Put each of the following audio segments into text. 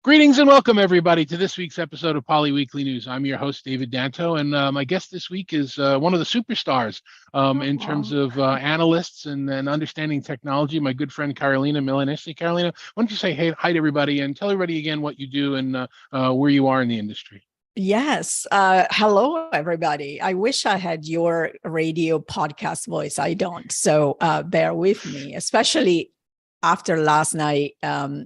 Greetings and welcome, everybody, to this week's episode of Poly Weekly News. I'm your host, David Danto, and my guest this week is one of the superstars in terms of analysts and understanding technology, my good friend, Carolina Milanesi. Carolina, why don't you say hey, hi to everybody and tell everybody again what you do and where you are in the industry? Yes. Hello, everybody. I wish I had your radio podcast voice. I don't. So bear with me, especially after last night,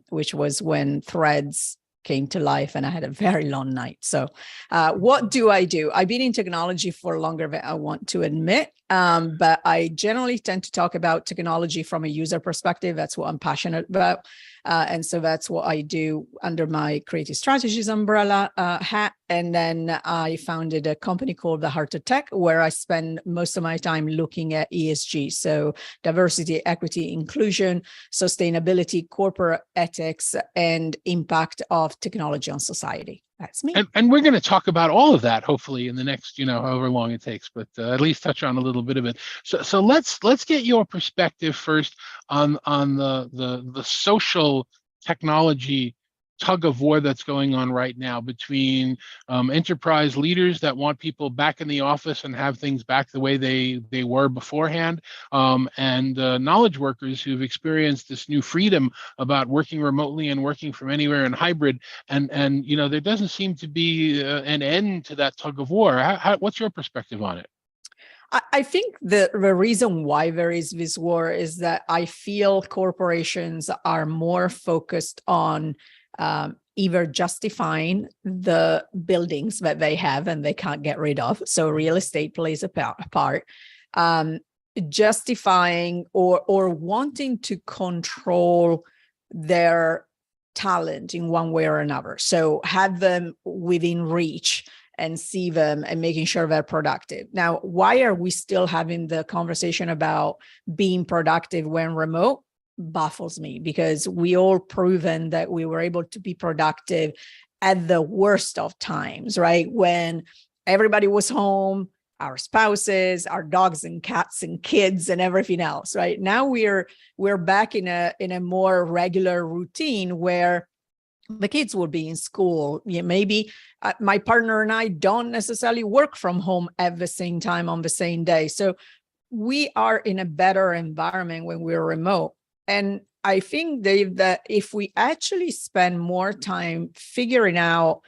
which was when Threads came to life and I had a very long night. So what do? I've been in technology for longer than I want to admit, but I generally tend to talk about technology from a user perspective. That's what I'm passionate about. And so that's what I do under my creative strategies umbrella hat. And then I founded a company called The Heart of Tech, where I spend most of my time looking at ESG. So diversity, equity, inclusion, sustainability, corporate ethics, and impact of technology on society. That's me. And we're going to talk about all of that, hopefully, in the next, however long it takes, but at least touch on a little bit of it. So let's get your perspective first on the social technology tug of war that's going on right now between enterprise leaders that want people back in the office and have things back the way they were beforehand, and knowledge workers who've experienced this new freedom about working remotely and working from anywhere and hybrid. And there doesn't seem to be an end to that tug of war. What's your perspective on it? I think the reason why there is this war is that I feel corporations are more focused on either justifying the buildings that they have and they can't get rid of. So real estate plays a part, justifying or wanting to control their talent in one way or another. So have them within reach and see them and making sure they're productive. Now, why are we still having the conversation about being productive when remote? Baffles me, because we all proven that we were able to be productive at the worst of times, right? When everybody was home, our spouses, our dogs and cats and kids and everything else, right? Now we're back in a more regular routine where the kids will be in school. Maybe my partner and I don't necessarily work from home at the same time on the same day. So we are in a better environment when we're remote. And I think, Dave, that if we actually spend more time figuring out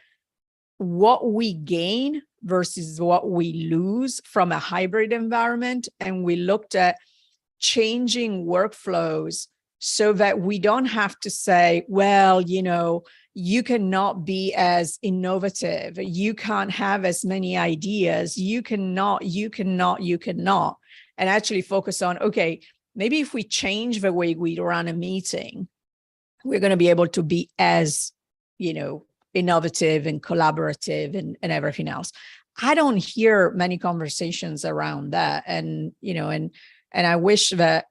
what we gain versus what we lose from a hybrid environment, and we looked at changing workflows so that we don't have to say, well, you cannot be as innovative, you can't have as many ideas, you cannot, and actually focus on, okay, maybe if we change the way we run a meeting, we're going to be able to be as, innovative and collaborative and everything else. I don't hear many conversations around that. And I wish that,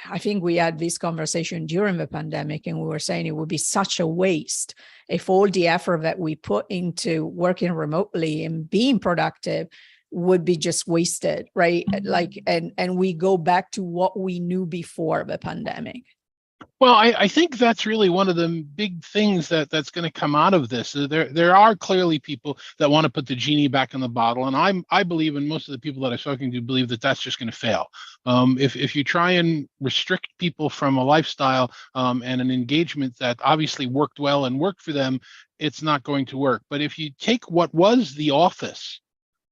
I think we had this conversation during the pandemic, and we were saying it would be such a waste if all the effort that we put into working remotely and being productive would be just wasted, right? And we go back to what we knew before the pandemic. Well, I think that's really one of the big things that's going to come out of this. There are clearly people that want to put the genie back in the bottle, and I believe, and most of the people that I'm talking to believe that that's just going to fail. If you try and restrict people from a lifestyle and an engagement that obviously worked well and worked for them, it's not going to work. But if you take what was the office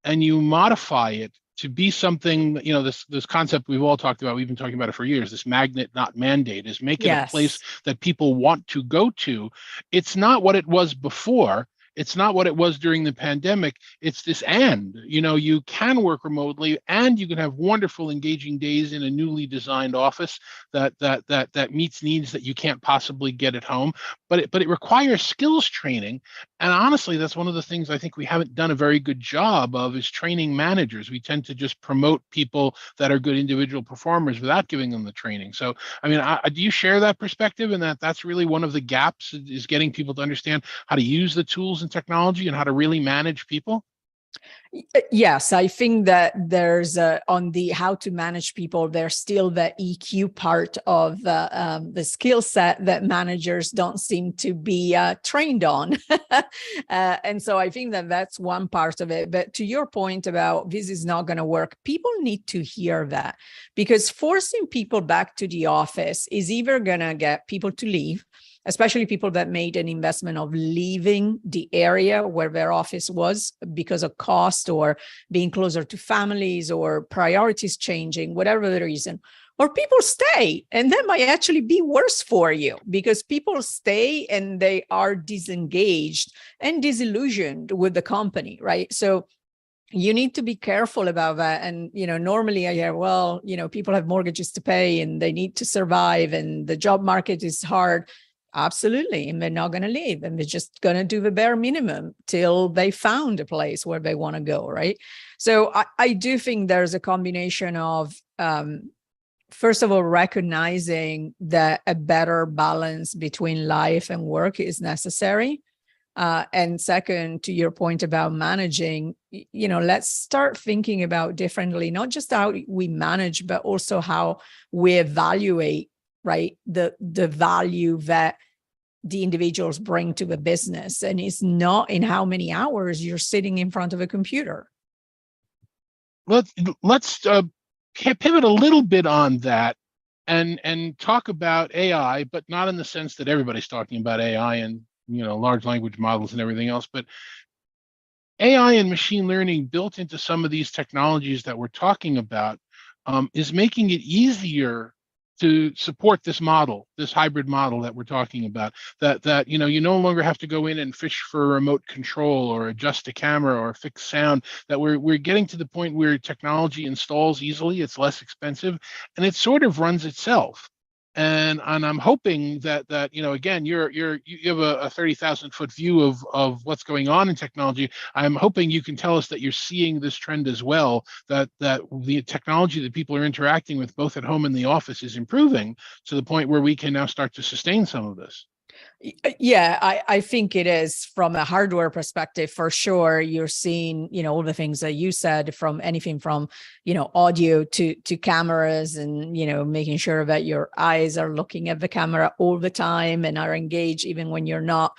and you modify it to be something, this concept we've all talked about, we've been talking about it for years, this magnet, not mandate, is make it a place that people want to go to. It's not what it was before. It's not what it was during the pandemic. It's this you can work remotely and you can have wonderful, engaging days in a newly designed office that meets needs that you can't possibly get at home. But it requires skills training. And honestly, that's one of the things I think we haven't done a very good job of, is training managers. We tend to just promote people that are good individual performers without giving them the training. So, do you share that perspective, and that's really one of the gaps, is getting people to understand how to use the tools and technology and how to really manage people? Yes, I think that there's on the how to manage people, there's still the EQ part of the skill set that managers don't seem to be trained on. And so I think that that's one part of it. But to your point about this is not going to work, people need to hear that, because forcing people back to the office is either going to get people to leave, especially people that made an investment of leaving the area where their office was because of cost or being closer to families or priorities changing, whatever the reason. Or people stay, and that might actually be worse for you, because people stay and they are disengaged and disillusioned with the company, right? So you need to be careful about that. And, normally I hear, well, people have mortgages to pay and they need to survive and the job market is hard. Absolutely. And they're not going to leave, and they're just going to do the bare minimum till they found a place where they want to go. Right. So I do think there's a combination of, first of all, recognizing that a better balance between life and work is necessary. And second, to your point about managing, let's start thinking about differently, not just how we manage, but also how we evaluate, right, the value that the individuals bring to the business. And it's not in how many hours you're sitting in front of a computer. Let's pivot a little bit on that and talk about AI, but not in the sense that everybody's talking about AI and large language models and everything else, but AI and machine learning built into some of these technologies that we're talking about is making it easier to support this model, this hybrid model that we're talking about, that you no longer have to go in and fish for a remote control or adjust a camera or fix sound, that we're getting to the point where technology installs easily, it's less expensive, and it sort of runs itself. And I'm hoping that again, you have a 30,000-foot view of what's going on in technology. I'm hoping you can tell us that you're seeing this trend as well, that the technology that people are interacting with both at home and the office is improving to the point where we can now start to sustain some of this. Yeah, I think it is, from a hardware perspective, for sure. You're seeing, all the things that you said, from anything from, audio to cameras, and, making sure that your eyes are looking at the camera all the time and are engaged even when you're not.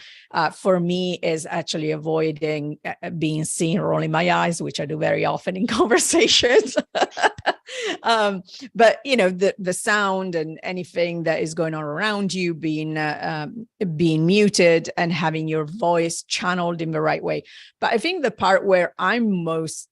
For me, is actually avoiding being seen, rolling my eyes, which I do very often in conversations. But the sound and anything that is going on around you being muted and having your voice channeled in the right way. But I think the part where I'm most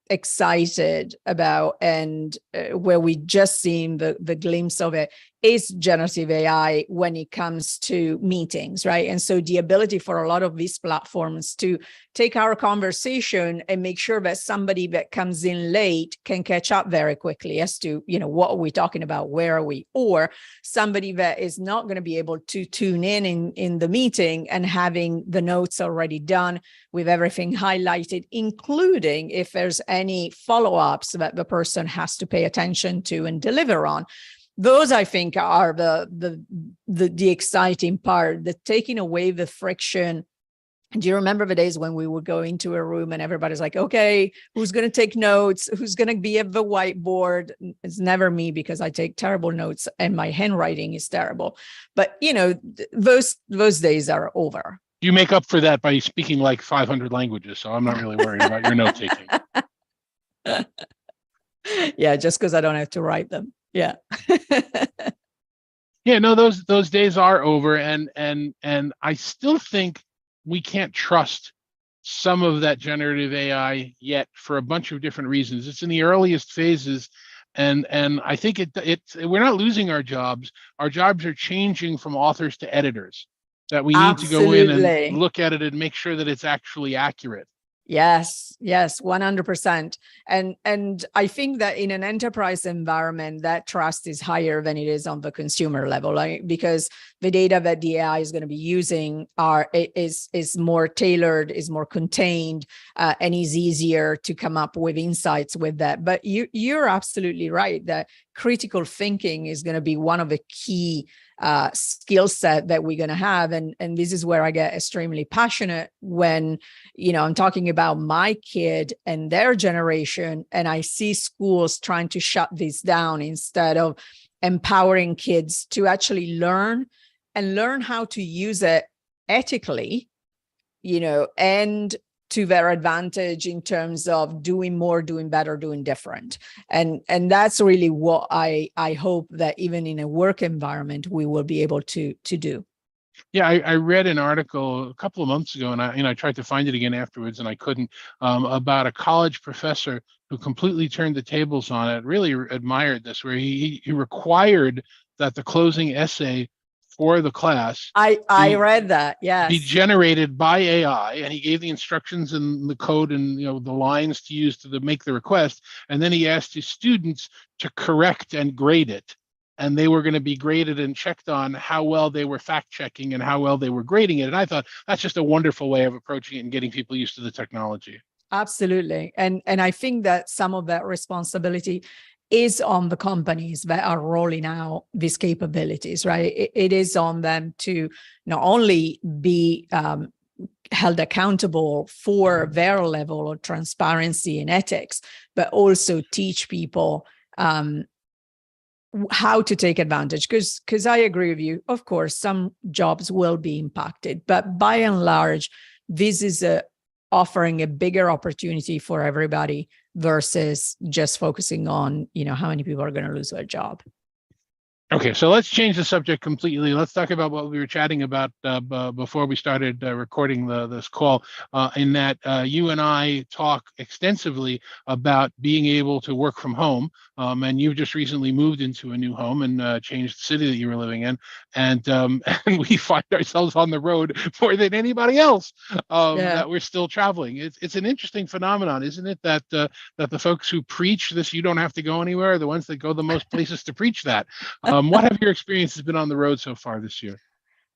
excited about, and where we just seen the glimpse of it, is generative AI when it comes to meetings, right? And so the ability for a lot of these platforms to take our conversation and make sure that somebody that comes in late can catch up very quickly as to, what are we talking about? Where are we? Or somebody that is not going to be able to tune in the meeting, and having the notes already done with everything highlighted, including if there's any follow-ups that the person has to pay attention to and deliver on. Those, I think, are the exciting part, the taking away the friction. Do you remember the days when we would go into a room and everybody's like, okay, who's going to take notes? Who's going to be at the whiteboard? It's never me, because I take terrible notes and my handwriting is terrible. But, those days are over. You make up for that by speaking like 500 languages, so I'm not really worried about your note taking. Yeah, just because I don't have to write them. Yeah. Yeah, no, those days are over, and I still think we can't trust some of that generative AI yet, for a bunch of different reasons. It's in the earliest phases, and I think we're not losing our jobs. Our jobs are changing from authors to editors, that we need to go in and look at it and make sure that it's actually accurate. Yes, 100%. And I think that in an enterprise environment, that trust is higher than it is on the consumer level, because the data that the AI is going to be using is more tailored, is more contained, and is easier to come up with insights with that. But you're absolutely right that critical thinking is going to be one of the key skill set that we're going to have. And this is where I get extremely passionate when, I'm talking about my kid and their generation, and I see schools trying to shut this down instead of empowering kids to actually learn how to use it ethically, and to their advantage in terms of doing more, doing better, doing different. And that's really what I hope that even in a work environment, we will be able to do. Yeah, I read an article a couple of months ago, and I tried to find it again afterwards, and I couldn't, about a college professor who completely turned the tables on it. Really admired this, where he required that the closing essay for the class I read that, be yes. generated by AI, and he gave the instructions and the code and the lines to use to make the request, and then he asked his students to correct and grade it. And they were going to be graded and checked on how well they were fact checking and how well they were grading it. And I thought that's just a wonderful way of approaching it and getting people used to the technology. Absolutely. And I think that some of that responsibility is on the companies that are rolling out these capabilities, right? It is on them to not only be held accountable for their level of transparency and ethics, but also teach people how to take advantage. Because I agree with you, of course, some jobs will be impacted, but by and large, this is offering a bigger opportunity for everybody versus just focusing on, how many people are going to lose their job. Okay, so let's change the subject completely. Let's talk about what we were chatting about before we started recording this call, in that you and I talk extensively about being able to work from home. And you've just recently moved into a new home and changed the city that you were living in. And we find ourselves on the road more than anybody else, that we're still traveling. It's an interesting phenomenon, isn't it? That the folks who preach this, you don't have to go anywhere, are the ones that go the most places to preach that. What have your experiences been on the road so far this year?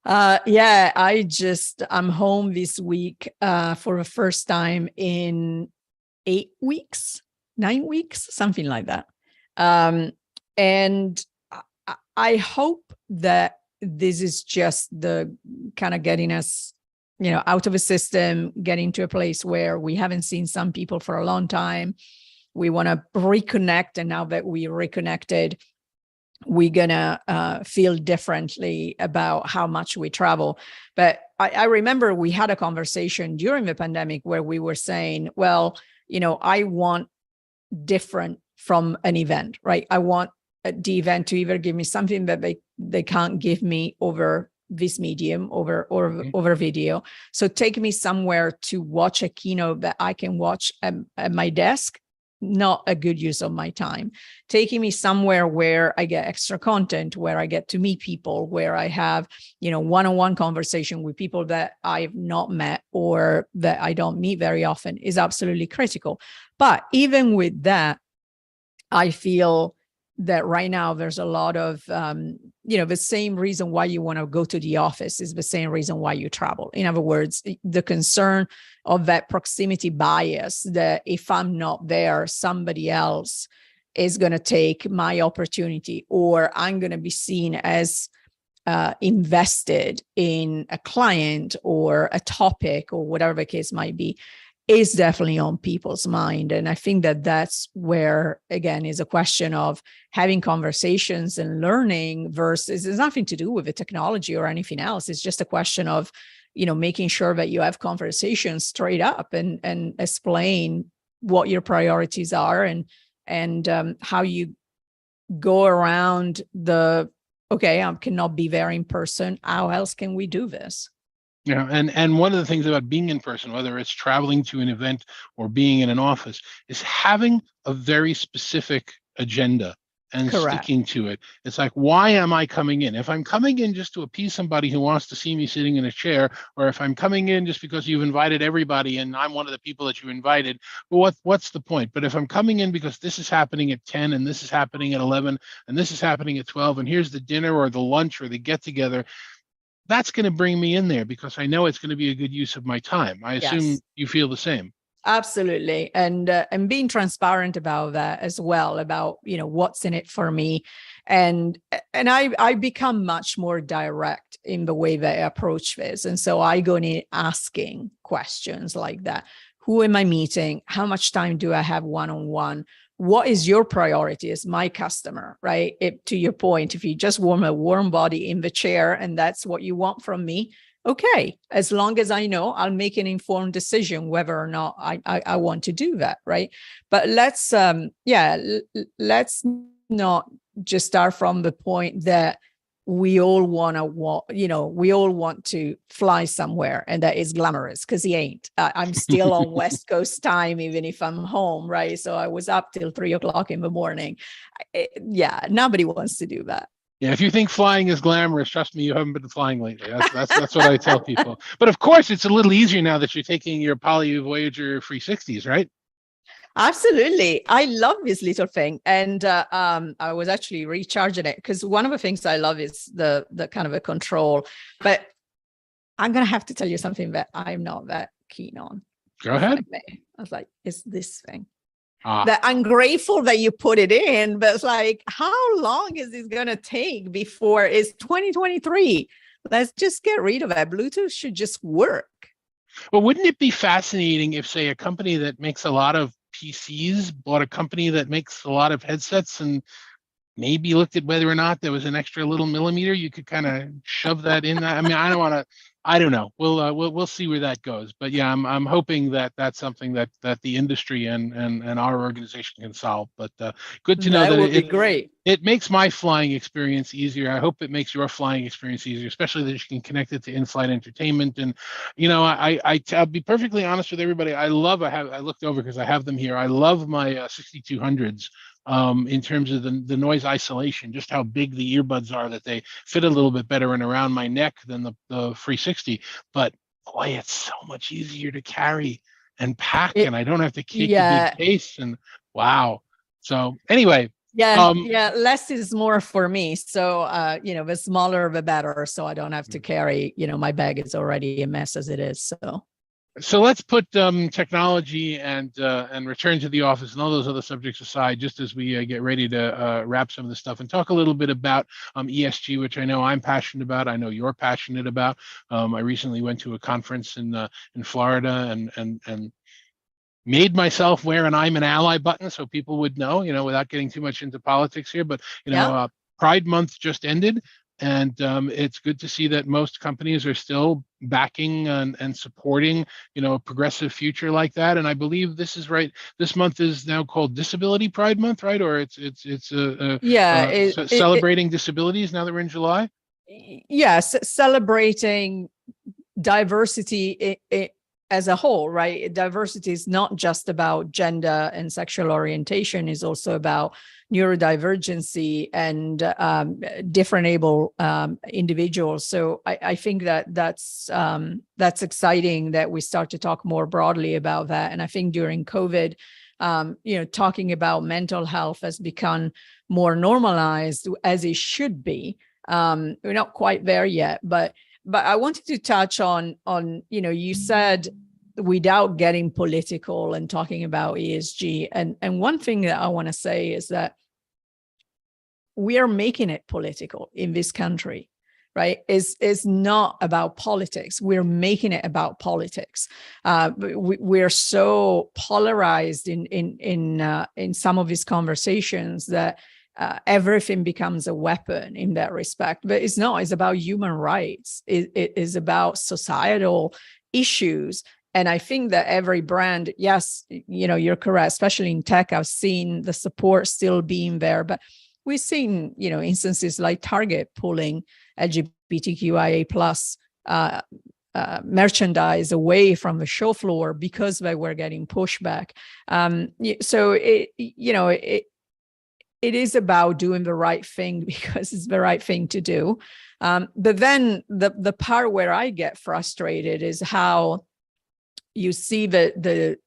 Yeah, I'm home this week for the first time in 8 weeks, 9 weeks, something like that. And I hope that this is just the kind of getting us, out of the system, getting to a place where we haven't seen some people for a long time. We want to reconnect. And now that we reconnected, we're gonna feel differently about how much we travel. But I remember we had a conversation during the pandemic where we were saying, well, I want different from an event, right? I want the event to either give me something that they can't give me over this medium, over video. So take me somewhere to watch a keynote that I can watch at my desk. Not a good use of my time. Taking me somewhere where I get extra content, where I get to meet people, where I have, one-on-one conversation with people that I've not met or that I don't meet very often is absolutely critical. But even with that, I feel that right now there's a lot of, the same reason why you want to go to the office is the same reason why you travel. In other words, the concern of that proximity bias, that if I'm not there, somebody else is going to take my opportunity, or I'm going to be seen as invested in a client or a topic or whatever the case might be, is definitely on people's mind. And I think that that's where, again, is a question of having conversations and learning versus, it's nothing to do with the technology or anything else. It's just a question of, making sure that you have conversations straight up and explain what your priorities are and how you go around okay, I cannot be there in person. How else can we do this? Yeah, and one of the things about being in person, whether it's traveling to an event or being in an office, is having a very specific agenda and Correct. sticking to it. It's like, why am I coming in? If I'm coming in just to appease somebody who wants to see me sitting in a chair, or if I'm coming in just because you've invited everybody and I'm one of the people that you invited, well, what's the point? But if I'm coming in because this is happening at 10 and this is happening at 11 and this is happening at 12 and here's the dinner or the lunch or the get together, that's going to bring me in there because I know it's going to be a good use of my time. I assume Yes. you feel the same. Absolutely. And being transparent about that as well, about, what's in it for me. And I become much more direct in the way that I approach this. And so I go in asking questions like that. Who am I meeting? How much time do I have one-on-one? What is your priority as my customer, right? To your point, if you just want a warm body in the chair and that's what you want from me, okay, as long as I know, I'll make an informed decision whether or not I want to do that, right? But let's not just start from the point that we all want to fly somewhere and that is glamorous, because he ain't. I'm still on West Coast time, even if I'm home, right? So I was up till 3:00 in the morning. Nobody wants to do that. Yeah, if you think flying is glamorous, trust me, you haven't been flying lately. That's what I tell people. But of course, it's a little easier now that you're taking your Poly Voyager 360s, right? Absolutely. I love this little thing. And I was actually recharging it because one of the things I love is the kind of a control. But I'm going to have to tell you something that I'm not that keen on. Go ahead. I was like, it's this thing. That I'm grateful that you put it in, but it's like, how long is this going to take before it's 2023? Let's just get rid of it. Bluetooth should just work. Well, wouldn't it be fascinating if, say, a company that makes a lot of PCs bought a company that makes a lot of headsets and maybe looked at whether or not there was an extra little millimeter you could kind of shove that in? I mean, I don't know. We'll see where that goes. But yeah, I'm hoping that that's something that the industry and our organization can solve. But good to know that that would be great. It makes my flying experience easier. I hope it makes your flying experience easier, especially that you can connect it to in-flight entertainment. And I'll be perfectly honest with everybody. I looked over because I have them here. I love my 6200s. In terms of the noise isolation, just how big the earbuds are, that they fit a little bit better and around my neck than the 360. But boy, it's so much easier to carry and pack, and I don't have to keep the big case. And wow. So anyway. Less is more for me. So, the smaller, the better. So I don't have to carry, my bag is already a mess as it is. So let's put technology and return to the office and all those other subjects aside, just as we get ready to wrap some of this stuff and talk a little bit about ESG, which I know I'm passionate about. I know you're passionate about. I recently went to a conference in Florida and made myself wear an I'm an ally button so people would know, without getting too much into politics here. But Pride Month just ended. And it's good to see that most companies are still backing and supporting, a progressive future like that. And I believe this is right. This month is now called Disability Pride Month, right? Or it's celebrating disabilities now that we're in July. Yes, celebrating diversity as a whole, right? Diversity is not just about gender and sexual orientation; it's also about neurodivergency and different able individuals. So I think that's exciting that we start to talk more broadly about that. And I think during COVID, talking about mental health has become more normalized, as it should be. We're not quite there yet, but I wanted to touch on you said, without getting political and talking about ESG. And one thing that I want to say is that we are making it political in this country, right? It's not about politics. We're making it about politics. We're so polarized in some of these conversations that everything becomes a weapon in that respect. But it's not. It's about human rights. It is about societal issues. And I think that every brand, yes, you're correct, especially in tech, I've seen the support still being there. But we've seen, instances like Target pulling LGBTQIA plus merchandise away from the show floor because they were getting pushback. So it is about doing the right thing because it's the right thing to do. But then the part where I get frustrated is how you see the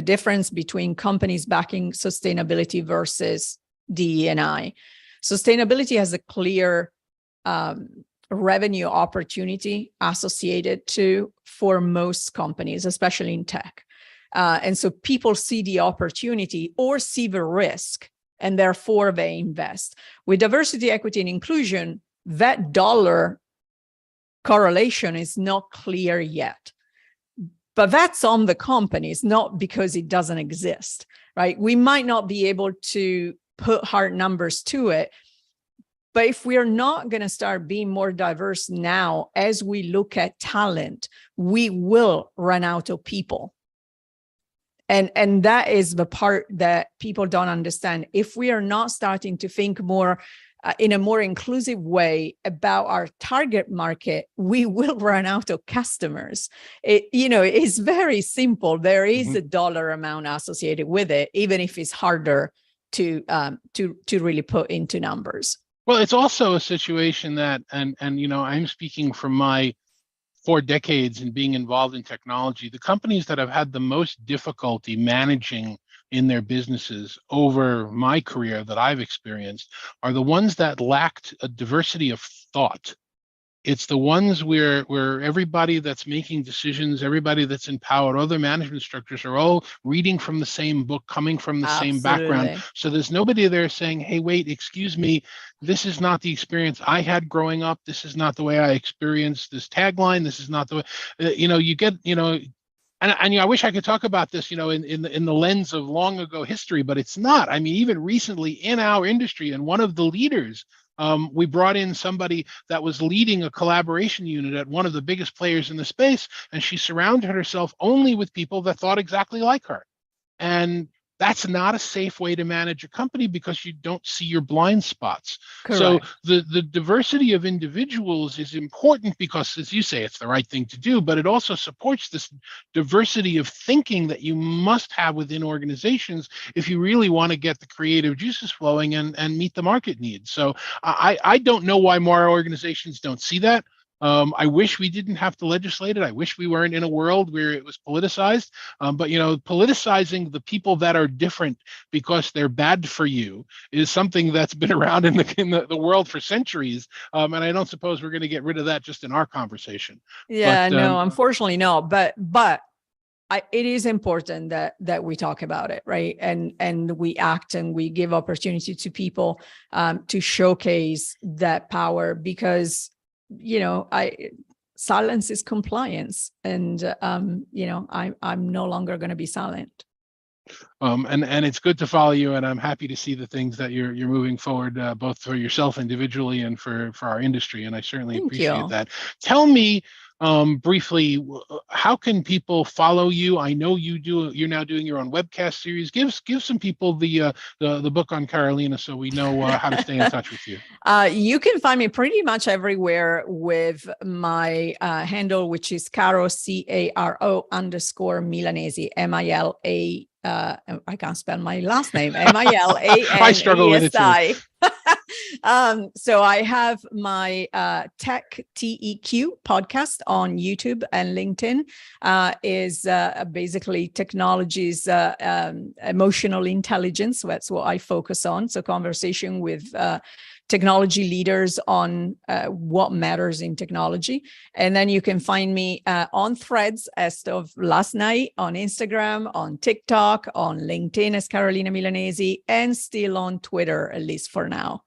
difference between companies backing sustainability versus DE&I. Sustainability has a clear revenue opportunity associated to for most companies, especially in tech. And so people see the opportunity or see the risk, and therefore they invest. With diversity, equity, and inclusion, that dollar correlation is not clear yet. But that's on the companies, not because it doesn't exist, right? We might not be able to put hard numbers to it, but if we're not going to start being more diverse now, as we look at talent, we will run out of people. And that is the part that people don't understand. If we are not starting to think more in a more inclusive way about our target market, we will run out of customers. It's very simple. There is a dollar amount associated with it, even if it's harder to really put into numbers. Well, it's also a situation that, and I'm speaking from my 4 decades in being involved in technology, the companies that have had the most difficulty managing in their businesses over my career that I've experienced are the ones that lacked a diversity of thought. It's the ones where everybody that's making decisions, everybody that's in power, other management structures are all reading from the same book, coming from the same background. So there's nobody there saying, hey, wait, excuse me, this is not the experience I had growing up. This is not the way I experienced this tagline. This is not the way, you get, and I wish I could talk about this, in the lens of long ago history, but it's not. I mean, even recently in our industry, and one of the leaders, we brought in somebody that was leading a collaboration unit at one of the biggest players in the space, and she surrounded herself only with people that thought exactly like her. And that's not a safe way to manage a company because you don't see your blind spots. Correct. So the diversity of individuals is important because, as you say, it's the right thing to do, but it also supports this diversity of thinking that you must have within organizations if you really want to get the creative juices flowing and meet the market needs. So I don't know why more organizations don't see that. I wish we didn't have to legislate it. I wish we weren't in a world where it was politicized. But politicizing the people that are different because they're bad for you is something that's been around in the world for centuries. And I don't suppose we're going to get rid of that just in our conversation. Yeah, no, unfortunately, no. But it is important that we talk about it, right? And we act and we give opportunity to people to showcase that power, because silence is compliance, and I'm no longer going to be silent. And it's good to follow you, and I'm happy to see the things that you're moving forward, both for yourself individually and for our industry. And I certainly appreciate that. Tell me briefly, how can people follow you? I know you're now doing your own webcast series. Give some people the book on Carolina so we know how to stay in touch with you. You can find me pretty much everywhere with my handle, which is Caro, CARO _Milanesi, MILA. I can't spell my last name. MILANESI. I struggle with it too. So I have my Tech TEQ podcast on YouTube and LinkedIn. Is basically technology's emotional intelligence. That's what I focus on. So conversation with technology leaders on what matters in technology. And then you can find me on Threads as of last night, on Instagram, on TikTok, on LinkedIn as Carolina Milanesi, and still on Twitter, at least for now.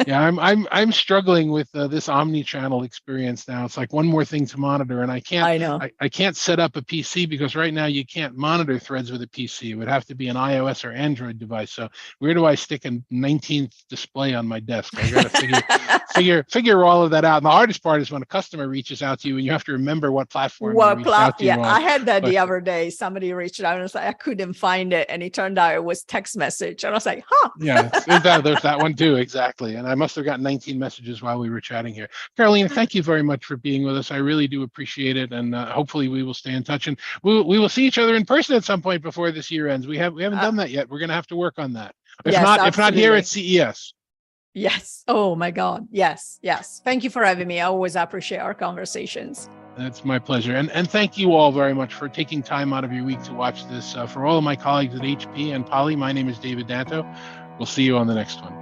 Yeah, I'm struggling with this omni-channel experience now. It's like one more thing to monitor, and I can't set up a PC because right now you can't monitor Threads with a PC. It would have to be an iOS or Android device. So where do I stick a 19th display on my desk? I got to figure all of that out. And the hardest part is when a customer reaches out to you and you have to remember what platform they reached out to you on. I had that the other day. Somebody reached out and I was like, I couldn't find it, and it turned out it was text message, and I was like, huh. Yeah, there's that one too, exactly. And I must have gotten 19 messages while we were chatting here. Carolina, thank you very much for being with us. I really do appreciate it, and hopefully we will stay in touch, and we will see each other in person at some point before this year ends. We haven't done that yet. We're going to have to work on that. If not here at CES. Yes. Oh my God. Yes. Thank you for having me. I always appreciate our conversations. That's my pleasure. And thank you all very much for taking time out of your week to watch this. For all of my colleagues at HP and Poly, my name is David Danto. We'll see you on the next one.